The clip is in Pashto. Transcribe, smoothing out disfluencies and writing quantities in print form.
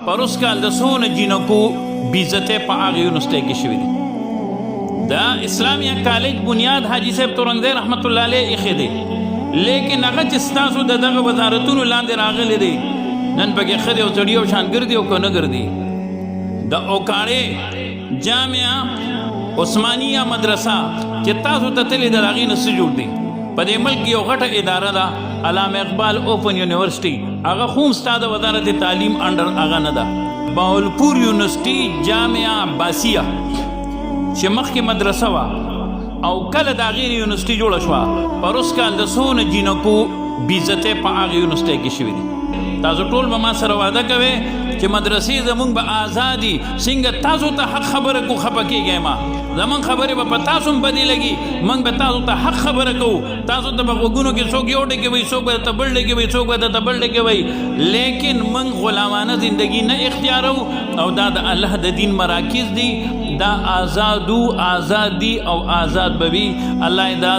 پروس کال د سونه جنکو بیزته په هغه یونیورسيټي کې شوې دي دا اسلامیه کالج بنیاد حاجی صاحب تورنګ رحمت الله علیه یې خېده لیکن هغه چې ستاسو دغه وزارتونو لاندې راغلي دي نن پکې خدي او چړي او شان ګرځي او کنه ګرځي د اوکاړې جامعه عثمانیه مدرسه چې تاسو ته تللی د هغې نه څه جوړ دي په دې ملک یو غټه اداره ده علامه اقبال اوپن یونیورسيټي هغه خو هم ستا د وزارت تعلیم انډر هغه نه ده بهاولپور یونیورسيټي جامعه عباسیه چې مخکې مدرسه وه او کله د هغې یونیورسيټي جوړه شوه پروس کال د څونه جینکو بیزتۍ په هغې یونیورسيټۍ کې شوي دي تاسو ټول به ما سره واده کوئ چې مدرسې زمونږ به آزادي څنګه تاسو ته حق خبره کو خفه کېږئ ما زمونږ خبرې به په تاسو هم بدې لګي موږ به تاسو ته حق خبره کوو تاسو ته به غوږونو کې څوک یو ډکې وایي څوک به درته بل ډکې وایي څوک به درته بل ډکې وایي لیکن موږ غلامانه زندگی نه اختیارو او دا د الله د دین مراکز دي دا آزاد دي او آزاد به وي الله دا